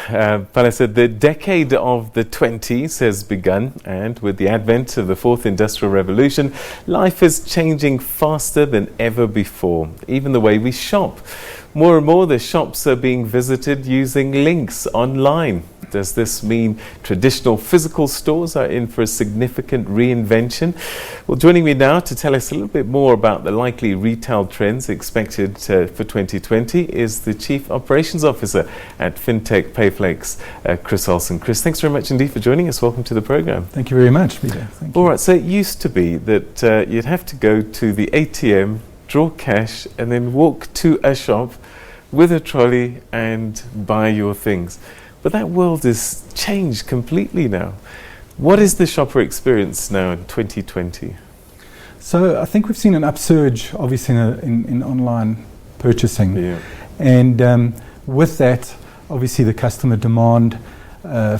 Palisa, the decade of the 20s has begun, and with the advent of the fourth industrial revolution, life is changing faster than ever before, even the way we shop. More and more, the shops are being visited using links online. Does this mean traditional physical stores are in for a significant reinvention? Well, joining me now to tell us a little bit more about the likely retail trends expected for 2020 is the Chief Operations Officer at Fintech Payflex, Chris Olsen. Chris, thanks very much indeed for joining us. Welcome to the program. Thank you very much, Peter. Thank you. All right, so it used to be that you'd have to go to the ATM, draw cash, and then walk to a shop with a trolley and buy your things. But that world has changed completely now. What is the shopper experience now in 2020? So I think we've seen an upsurge, obviously, in online purchasing. Yeah. And with that, obviously, the customer demand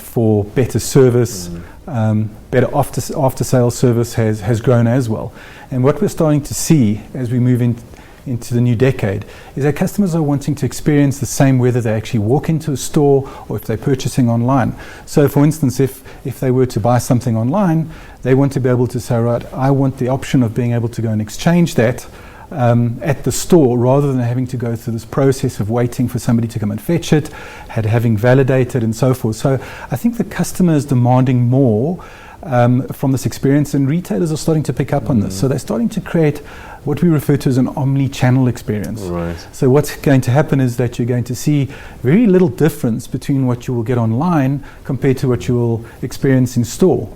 for better service, better after-sales service has grown as well. And what we're starting to see as we move into the new decade is that customers are wanting to experience the same whether they actually walk into a store or if they're purchasing online. So for instance, if they were to buy something online, they want to be able to say, right, I want the option of being able to go and exchange that at the store rather than having to go through this process of waiting for somebody to come and fetch it, having validated and so forth. So I think the customer is demanding more from this experience, and retailers are starting to pick up on this. So they're starting to create what we refer to as an omni-channel experience. Right. So what's going to happen is that you're going to see very little difference between what you will get online compared to what you will experience in store.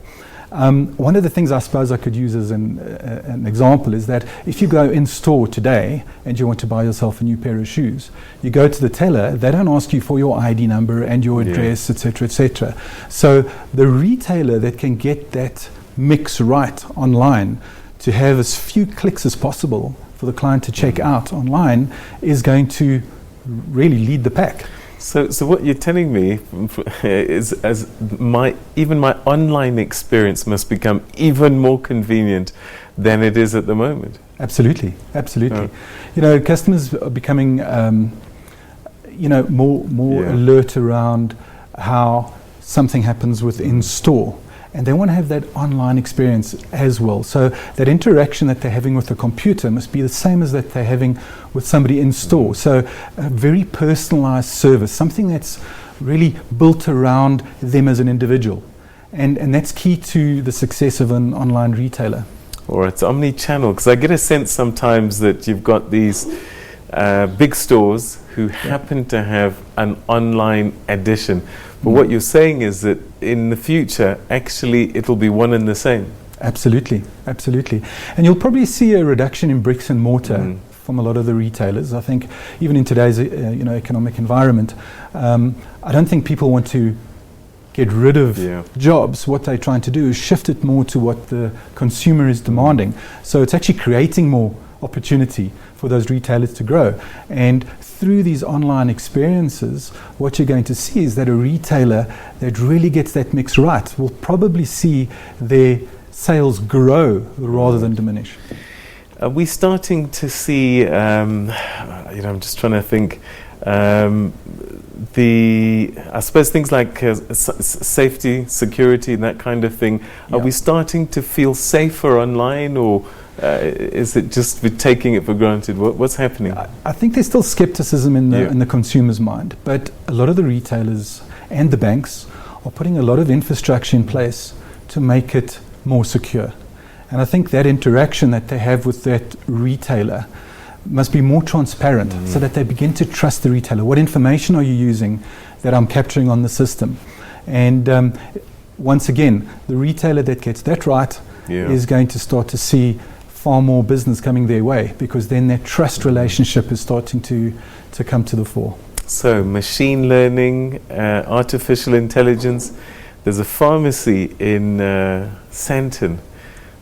One of the things I suppose I could use as an example is that if you go in store today and you want to buy yourself a new pair of shoes, you go to the teller, they don't ask you for your ID number and your address, etc., etc. So the retailer that can get that mix right online to have as few clicks as possible for the client to check out online is going to really lead the pack. So what you're telling me is even my online experience must become even more convenient than it is at the moment. Absolutely. Oh. You know, customers are becoming more alert around how something happens within store. And they want to have that online experience as well. So that interaction that they're having with the computer must be the same as that they're having with somebody in store. So a very personalized service, something that's really built around them as an individual. And that's key to the success of an online retailer. Or it's omni-channel, because I get a sense sometimes that you've got these big stores who happen to have an online edition. But what you're saying is that in the future, actually, it'll be one and the same. Absolutely. And you'll probably see a reduction in bricks and mortar from a lot of the retailers. I think even in today's economic environment, I don't think people want to get rid of jobs. What they're trying to do is shift it more to what the consumer is demanding. So it's actually creating more opportunity for those retailers to grow. And through these online experiences, what you're going to see is that a retailer that really gets that mix right will probably see their sales grow rather than diminish. Are we starting to see, I'm just trying to think, I suppose things like safety, security, and that kind of thing, are we starting to feel safer online, or is it just we're taking it for granted? What's happening? I think there's still skepticism in the consumer's mind, but a lot of the retailers and the banks are putting a lot of infrastructure in place to make it more secure. And I think that interaction that they have with that retailer must be more transparent so that they begin to trust the retailer. What information are you using that I'm capturing on the system? And once again, the retailer that gets that right is going to start to see far more business coming their way, because then that trust relationship is starting to come to the fore. So machine learning, artificial intelligence. There's a pharmacy in Santon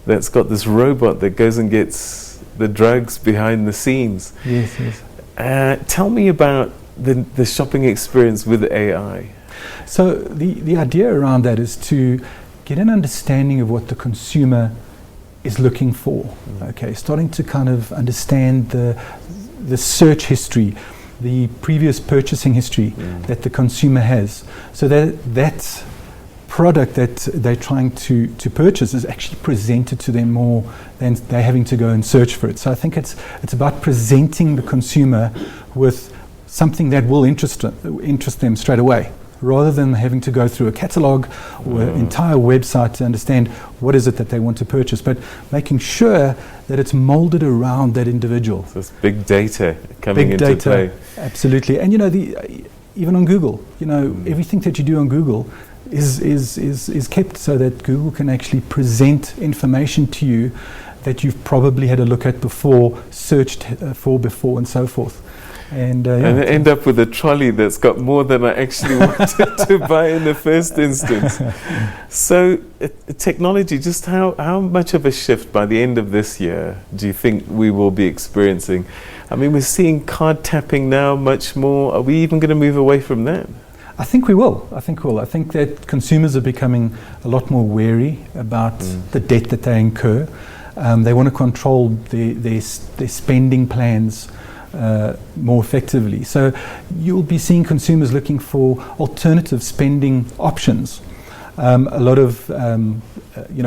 that's got this robot that goes and gets the drugs behind the scenes. Yes. Tell me about the shopping experience with AI. So the idea around that is to get an understanding of what the consumer is looking for. Okay, starting to kind of understand the search history, the previous purchasing history that the consumer has, so that product that they're trying to purchase is actually presented to them more than they're having to go and search for it. So I think it's about presenting the consumer with something that will interest them straight away, rather than having to go through a catalogue or an entire website to understand what is it that they want to purchase, but making sure that it's molded around that individual. So it's big data coming into play. Absolutely. And even on Google, everything that you do on Google is kept so that Google can actually present information to you that you've probably had a look at before, searched for before, and so forth. And end up with a trolley that's got more than I actually wanted to buy in the first instance. So technology, just how much of a shift by the end of this year do you think we will be experiencing? I mean, we're seeing card tapping now much more. Are we even going to move away from that? I think we will. I think that consumers are becoming a lot more wary about the debt that they incur. They want to control their spending plans more effectively. So you'll be seeing consumers looking for alternative spending options. A lot of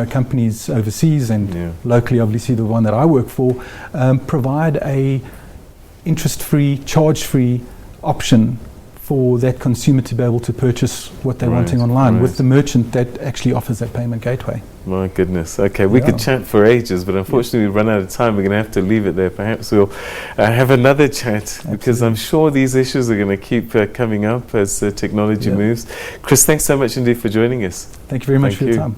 companies overseas and locally, obviously the one that I work for, provide a interest-free, charge-free option for that consumer to be able to purchase what they're wanting online with the merchant that actually offers that payment gateway. My goodness. Okay, we could chat for ages, but unfortunately we've run out of time. We're going to have to leave it there. Perhaps we'll have another chat, because I'm sure these issues are going to keep coming up as technology moves. Chris, thanks so much indeed for joining us. Thank you very much for your time.